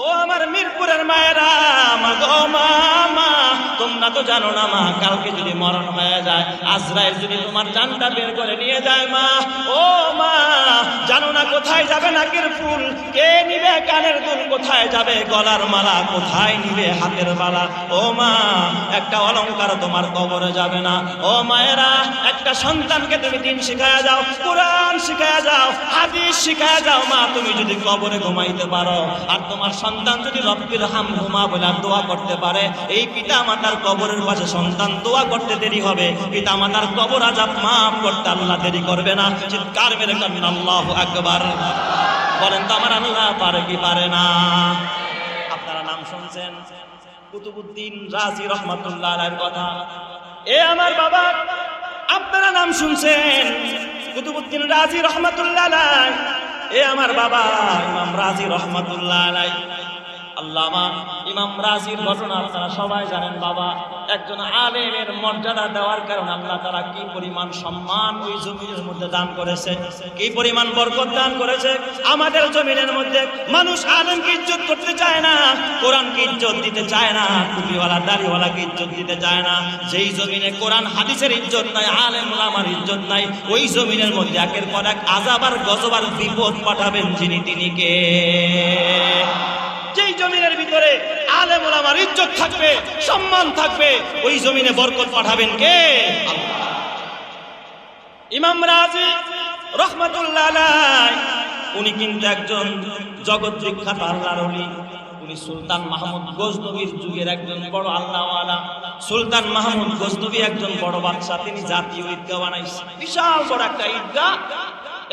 ও আমার মিরপুরের মায়েরা, মা গো মা, তোমরা তো জানো না মা, কালকে যদি মরণ হয়ে যায়, আজরাইল যদি তোমার জানটা বের করে নিয়ে যায় মা, ও মা জানো না কোথায় যাবে নাকের ফুল, কে নিবে কানের দুল, কোথায় যাবে গলার মালা, কোথায় নিবে হাতের বালা। ও মা একটা অলংকার তোমার কবরে যাবে না। ও মায়েরা, একটা সন্তানকে তুমি দিন শিখায়া যাও, কোরআন শিখায়া যাও, হাদিস শিখায়া যাও মা। তুমি যদি কবরে ঘুমাইতে পারো আর তোমার সন্তান যদি রব্বির হামহুমা বলে দোয়া করতে পারে, এই পিতা মাতার কবরের পাশে সন্তান দোয়া করতে দেরি হবে, পিতা মাতার কবর আযাব মাফ করতে আল্লাহ দেরি করবে না। চিৎকার মেরে বলেন আল্লাহু আকবার। বলেন তো আমার আল্লাহ পারে কি পারে না? আপনারা নাম শুনছেন কুতুবউদ্দিন রাজি রহমাতুল্লাহ আলাইহির কথা। এ আমার বাবা, আপনারা নাম শুনছেন কুতুবউদ্দিন রাজি রহমাতুল্লাহ আলাইহি। এ আমার বাবা ইমাম রাজি রহমাতুল্লাহ আলাইহি। আল্লামা ইমাম রাজির ঘটনা আপনারা সবাই জানেন। বাবা একজন আলেমের মর্যাদা দেওয়ার কারণে আল্লাহ তাআলা কি পরিমাণ সম্মান ওই জমিনের মধ্যে দান করেছে, কি পরিমাণ বরকত দান করেছে। আমাদের জমিনের মধ্যে মানুষ আলেমকে ইজ্জত করতে চায় না, কোরআনকে ইজ্জত দিতে চায় না, টুপিওয়ালা দাড়িওয়ালাকে ইজ্জত দিতে চায় না। যেই জমিনে কোরআন হাদিসের ইজ্জত নাই, আলেম ওলামার ইজ্জত নাই, ওই জমিনের মধ্যে একের পর এক আযাব আর গজব আর বিপদ পাঠাবেন যিনি, তিনি কে? যেই জমিনের ভিতরে আলেম ওলামার ইজ্জত থাকবে, সম্মান থাকবে, ওই জমিনে বরকত পাঠাবেন কে? আল্লাহ। ইমাম রাজি রহমাতুল্লাহ আলাইহি উনি কিন্তু একজন জগৎ বিখ্যাত আল্লাহর ওলি। উনি সুলতান মাহমুদ গজনবীর যুগের একজন বড় আল্লাহওয়ালা। সুলতান মাহমুদ গজনবী একজন বড় বাদশা, তিনি জাতীয় ঈদগাহ বানাইছেন, বিশাল বড় একটা ঈদগাহ।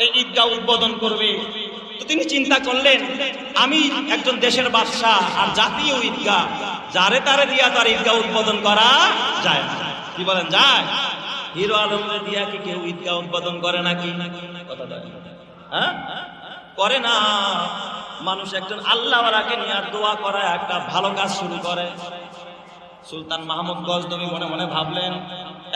এই ঈদগাহ উদ্বোধন করবে, তো তিনি চিন্তা করলেন আমি একজন দেশের বাদশা আর জাতীয় ঈদগাহ, যারে তারে দিয়া তার ঈদগাহ উদ্বোধন করা যায় না। কি বলেন, যায়? হিরো আলমরে দিয়া কি কেউ ঈদগাহ উদ্বোধন করে নাকি? কথা বলেন, হ্যাঁ করে না। মানুষ একজন আল্লাহওয়ালাকে নিয়ে দোয়া করা একটা ভালো কাজ শুরু করে। সুলতান মাহমুদ গজনবী মনে মনে ভাবলেন,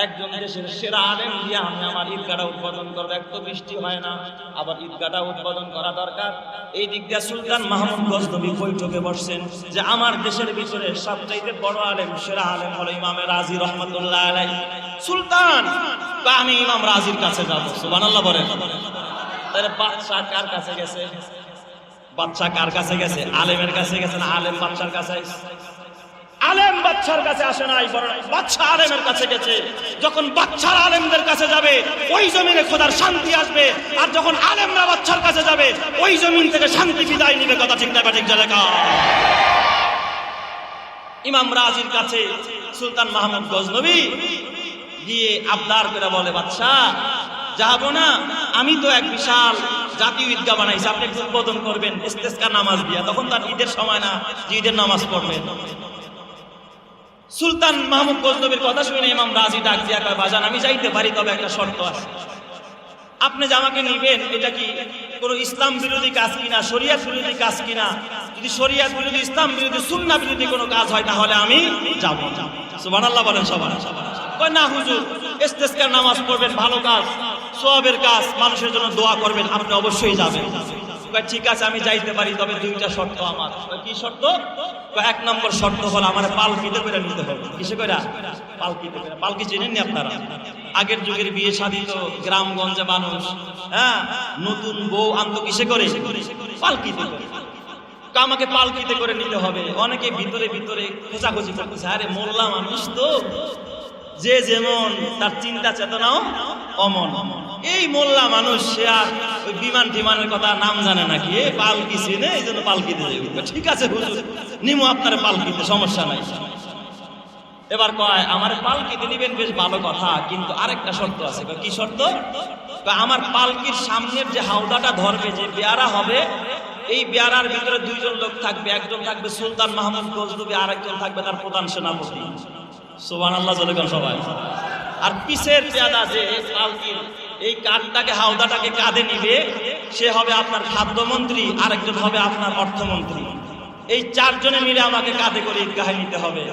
একজন দেশের সেরা আলেম দিয়ে আমি আমার ঈদগাহটা উদ্বোধন করবো, এক তো বৃষ্টি হয় না, আবার ঈদগাহটা উদ্বোধন করা দরকার। এই দিক দিয়ে সুলতান মাহমুদ গজনবী বৈঠকে বসছেন যে আমার দেশের ভিতরে সবচাইতে বড় আলেম, সেরা আলেম হলো ইমাম রাজি রহমাতুল্লাহ আলাইহি। সুলতান আমি ইমাম রাজির কাছে যাবো। সুবহানাল্লাহ বলেন। তাহলে বাদশা কার কাছে গেছে? বাদশা কার কাছে গেছে? আলেমের কাছে গেছে না আলেম বাদশার কাছে? আলেম বাদশার কাছে আসে নাই, বরং বাদশা আলেমের কাছে গেছে। যখন বাদশা আলেমদের কাছে যাবে ওই জমিনে খোদার শান্তি আসবে, আর যখন আলেমরা বাদশার কাছে যাবে ওই জমিন থেকে শান্তি বিদায় নিবে। কথা ঠিক না ঠিক জায়গা? ইমাম রাজির কাছে সুলতান মাহমুদ গজনবী গিয়ে আবদার করে বলে, বাদশা যাবো না, আমি তো এক বিশাল জাতীয় ঈদগাহ বানাইছি, আপনি একটু উদ্বোধন করবেন ইস্তেসকা নামাজ দিয়া। তখন তার ঈদের সময় না যে ঈদের নামাজ পড়বেন। সুলতান মাহমুদ গজনবীর কথা শুনে ইমাম রাজি ডাক দিয়া কয়, বাজান আমি যাইতে পারি, তবে একটা শর্ত আছে। আপনি যে আমাকে নিবেন এটা কি কোনো ইসলাম বিরোধী কাজ কিনা, শরিয়াত বিরোধী কাজ কিনা? যদি শরিয়াত বিরোধী, ইসলাম বিরোধী, সুন্নাহ বিরোধী কোনো কাজ হয় তাহলে আমি যাব। সুবহানাল্লাহ বলেন সবাই। কয় না হুজুর, ইস্তেসকার নামাজ পড়বেন, ভালো কাজ, সওয়াবের কাজ, মানুষের জন্য দোয়া করবেন, আপনি অবশ্যই যাবেন। ঠিক আছে আমি যাইতে পারি, তবে দুইটা শর্ত আমার। কি শর্ত? এক নম্বর শর্ত হলো আমার পালকিতে করে নিতে হবে। কিসে করে? পালকিতে করে। পালকি চেনেননি আপনারা? আগের যুগের বিয়ে শাদী তো গ্রামগঞ্জে মানুষ হ্যাঁ নতুন বউ আনতো কিসে করে? পালকিতে করে। আমাকে পালকিতে করে নিতে হবে। অনেকে ভিতরে ভিতরে খোঁচাখুচি করতেছে, আরে মোল্লা মানুষ তো, যে যেমন তার চিন্তা চেতনাও অমন। এই মোল্লা মানুষ, সে আর ওই বিমান টিমানের কথা নাম জানে নাকি? এই পালকি চিনে, এই জন্য পালকিতে যাবে। ঠিক আছে হুজুর, নিমো আপনার পালকিতে, সমস্যা নাই। এবার কয় আমার পালকিতে নিবেন, বেশ ভালো কথা, কিন্তু আরেকটা শর্ত আছে। কি শর্ত? আমার পালকির সামনের যে হাওদাটা ধরবে, যে বেয়ারা হবে, এই বেয়ারার ভিতরে দুইজন লোক থাকবে। একজন থাকবে সুলতান মাহমুদ গজনবী, আরেকজন থাকবে তার প্রধান সেনাপতি। সুবহানাল্লাহ বলেন সবাই। আর পিছের পেয়াদা যে পালকির এই কাঠটাকে, হাওদাটাকে কাঁধে নিবে, সে হবে আপনার খাদ্যমন্ত্রী, আরেকজন হবে আপনার অর্থমন্ত্রী। এই চারজনে মিলে আমাকে কাঁধে করে ঈদগাহে নিতে হবে।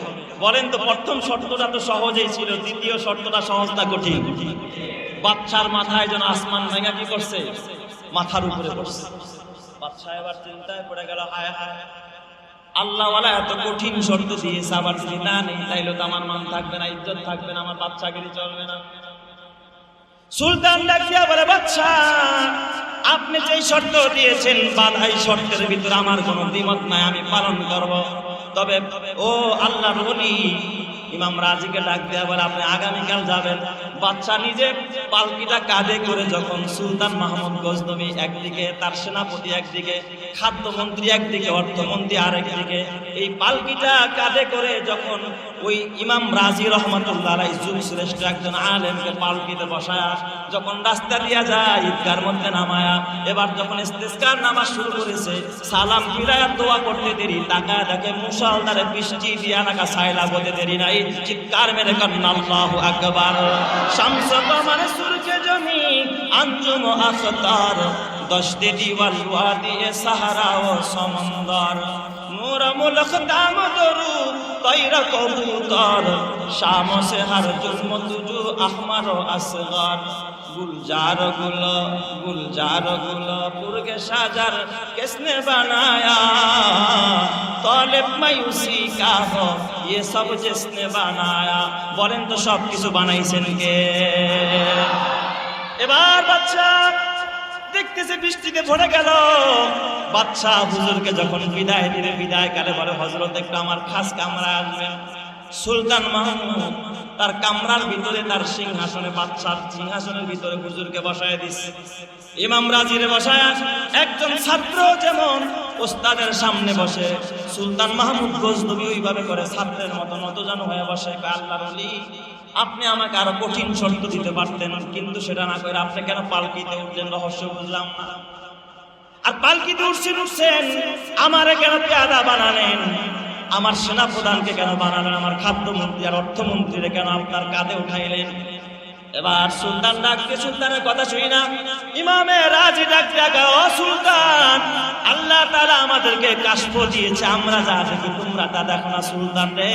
বলেন তো প্রথম শর্তটা তো সহজেই ছিল, দ্বিতীয় শর্তটা সহজ না কঠিন? বাদশার মাথায় যেন আসমান ভেঙে কি করছে? মাথার উপরে পড়ছে। বাদশা এবার চিন্তায় পড়ে গেল, হায় হায়, আল্লাহওয়ালা এত কঠিন শর্ত দিয়েছে, আবার যদি না নেই তাইলে তো আমার মান থাকবে না, ইজ্জত থাকবে না, আমার বাচ্চাগিরি চলবে না। সুলতান ডাকিয়া বলে, বাদশা আপনি যেই শর্ত দিয়েছেন বাধাই শর্তের ভিতরে আমার কোনো দ্বিমত নাই, আমি পালন করব। তবে ও আল্লাহর ওলি ইমাম রাজিকে ডাক দেয়া বলে, আপনি আগামীকাল যাবেন। বাদশা নিজে পালকিটা কাঁধে করে যখন সুলতান মাহমুদ গজনবী একদিকে, তার সেনাপতি একদিকে, খাদ্যমন্ত্রী একদিকে, অর্থমন্ত্রী আরেকদিকে, এই পালকিটা কাঁধে করে যখন ওই ইমাম রাজি রহমাতুল্লাহ আলাইহি যুগ শ্রেষ্ঠ একজন আলেমকে পালকিতে বসায়া যখন রাস্তা দিয়া যায় ঈদগার মধ্যে নামায়া, এবার যখন ইস্তেসকার নামাজ শুরু করেছে, সালাম ফিরায়া দোয়া করতে দেরি, তাকায় দেখে মুষলধারে বৃষ্টি দিয়া নাকা সাইলা হতে দেরি নাই, চিৎকার মেরে করেন আল্লাহু আকবার। শামস কমার সূরজ জমি আঞ্জুম আখতার, দশতে দিওয়াল ওয়াদি সাহারা ও সমন্দর, মোরা মুলক দাম দরু তৈরা কবুতর, শাম সে হর জুলম তুজু আহমার ও আসগর, गुलजार गुल पुरगे साजार किसने बनाया, तौलिब मायूसी का हो ये सब जिसने बनाया। बोलें तो सब किसु बनाइছেন কে? এবার বাদশা দেখতেছে বৃষ্টিতে ভরে গেল। বাদশা হুজুরকে যখন বিদায় দিবে, বিদায় কালে বলে, হযরত একটু আমার খাস কামরা আসবেন। সুলতান মাহমুদ তার কামরার ভিতরে, তার সিংহাসনে, বাদশার সিংহাসনের ভিতরে হুজুরকে বসায় দিচ্ছে। ইমাম রাজিরে বসায়, একজন ছাত্র যেমন ওস্তাদের সামনে বসে, সুলতান মাহমুদ গজনবী ওইভাবে করে ছাত্রের মতো নতজানু হয়ে বসে। আল্লাহর ওলি আপনি আমাকে আরো কঠিন শর্ত দিতে পারতেন, কিন্তু সেটা না করে আপনি কেন পালকিতে উঠলেন? রহস্য বুঝলাম না। আর পালকিতে উঠছেন আমারে কেন পেয়াদা বানালেন? আমার সেনা প্রধানকে কেন বানালেন? আমার খাদ্যমন্ত্রী আর অর্থমন্ত্রীরে কেন আপনার কাঁধে উঠাইলেন? এবার সুলতান ডাকতে, সুলতানের কথা শুনি না, ইমামে রাজি ডাকতে, ও সুলতান, আল্লাহ তাআলা আমাদেরকে কাশফ দিয়েছে, আমরা যা দেখি তোমরা তা দেখো না। সুলতান রে,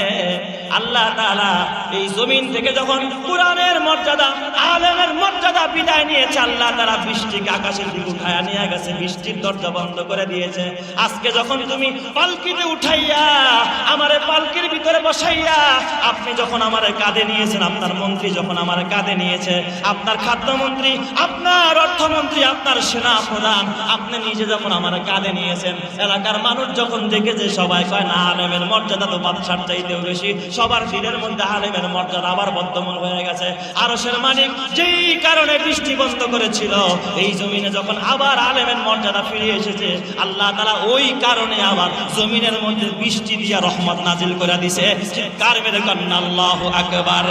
আল্লাহ তাআলা এই জমিন থেকে যখন কুরআনের মর্যাদা, আলেমের মর্যাদা বিদায় নিয়েছে, আল্লাহ তাআলা বৃষ্টিকে আকাশের দিকে উঠায়া নিয়ে গেছে, বৃষ্টির দরজা বন্ধ করে দিয়েছে। আজকে যখন তুমি পালকিতে উঠাইয়া আমারে পালকির ভিতরে বসাইয়া আপনি যখন আমারে কাঁধে নিয়েছেন, আপনার মন্ত্রী যখন আমারে কাঁধে নিয়েছে, আপনার খাদ্যমন্ত্রী, আপনার অর্থমন্ত্রী, আপনার সেনা প্রধান, আপনি নিজে যখন আমার কাঁধে নিয়েছেন, এলাকার মানুষ যখন দেখেছে সবাই কয় না, আলেমের মর্যাদা তো বাদশার চাইতেও বেশি। সবার দিনের মধ্যে আলেমের মর্যাদা আবার বর্তমান হয়ে গেছে। আরশের মালিক যেই কারণে বৃষ্টি বন্ধ করেছিল, এই জমিনে যখন আবার আলেমের মর্যাদা ফিরে এসেছে, আল্লাহ তাআলা ওই কারণে আবার জমিনের মধ্যে বৃষ্টি দিয়া রহমত নাজিল করে দিছে। চিৎকার মেরে করেন আল্লাহু আকবার।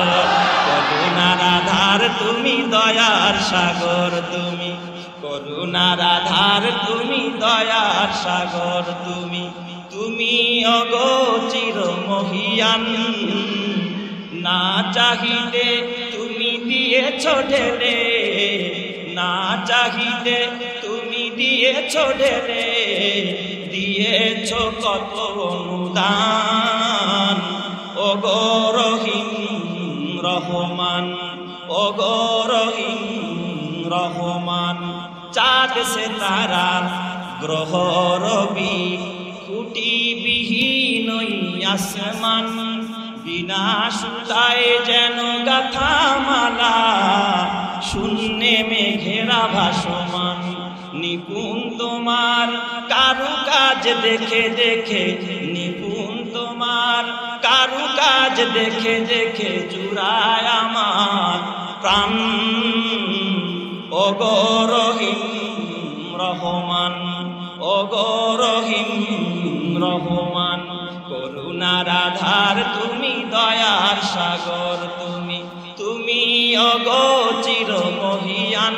করুণার আধার তুমি, দয়ার সাগর তুমি, করুণার আধার তুমি, দয়ার সাগর তুমি, তুমি অগোচর মহিয়ান, না চাহিতে তুমি দিয়েছ ঢেলে, না চাহিতে তুমি দিয়েছ ঢেলে, দিয়েছ কত অনুদান, ওগো রহিম রহমান, ওগো রহিম রহমান। চাঁদ সে তারা গ্রহ রবি, খুঁটি বিহীন আসমান, বিনা সুতায় যেন গাথা মালা, শূন্যে মেঘেরা ভাসমান। নিপুণ তোমার কারুকাজ দেখে দেখে, নিপুণ তোমার কারুকাজ দেখে দেখে জুড়ায় আমার প্রাণ, ওগো রহিম রহমান, ওগো রহিম রহমান। করুণার আধার তুমি, দয়ার সাগর তুমি, তুমি অগোচর মহিয়ান,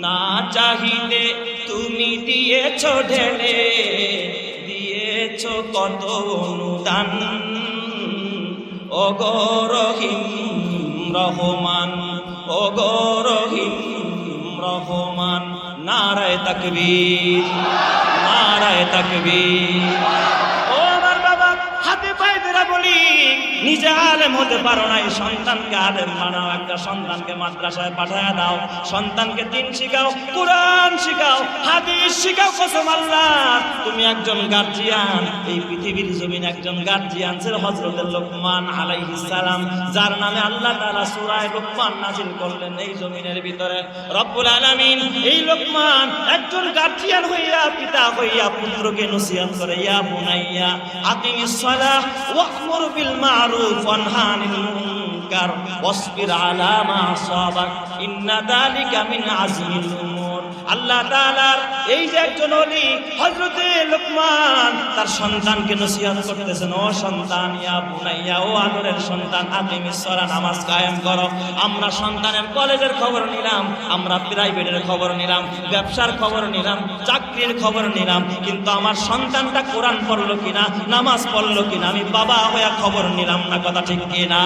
না চাহিতে তুমি দিয়েছ ঢেলে, দিয়েছ কত অনুদান, ওগো রহিম রহমান, ওগো রহিম রহমান। নারায়ে তাকবীর, নারায়ে তাকবীর। ও আমার বাবা, হাতে পায়ে ধরে ওলি, নিজে আলেম হতে পারো না, এই সন্তানকে আলেম বানাও, একটা সন্তানকে মাদ্রাসায় পাঠায় দাও, সন্তানকে দিন শিখাও, কোরআন শিখাও, হাদিস শিখাও। কসম আল্লাহ, তুমি একজন গার্জিয়ান, এই পৃথিবীর জমিনে একজন গার্জিয়ান ছিল হযরত লোকমান আলাইহিস সালাম, যার নামে আল্লাহ তাআলা সূরা লোকমান নাযিল করলেন এই জমিনের ভিতরে। রব্বুল আলামিন এই লোকমান একজন গার্জিয়ান হইয়া, পিতা হইয়া পুত্রকে নসিহত করে, ইয়া বুনাইয়া আকিমিস সালাহ ওয়া'মুর বিল মা'রুফ ওয়ানহা আনিল মুনকার ওয়াসবির আলা মা আসাবাক ইন্না যালিকা মিন আযমিল উমুর। আল্লাহ তাআলার এই যে একজন ওলি হযরতে লোকমান তার সন্তানকে নসিহত করতেছেন, ও সন্তান, ইয়া বুনাইয়া, ও আদরের সন্তান, আকিমিস সালাহ, নামাজ কায়েম করো। আমরা সন্তানের কলেজের খবর নিলাম, আমরা প্রাইভেটের খবর নিলাম, ব্যবসার খবর নিলাম, চাকরির খবর নিলাম, কিন্তু আমার সন্তানটা কোরআন পড়লো কিনা, নামাজ পড়লো কিনা, আমি বাবা হয়ে খবর নিলাম না। কথা ঠিক কিনা?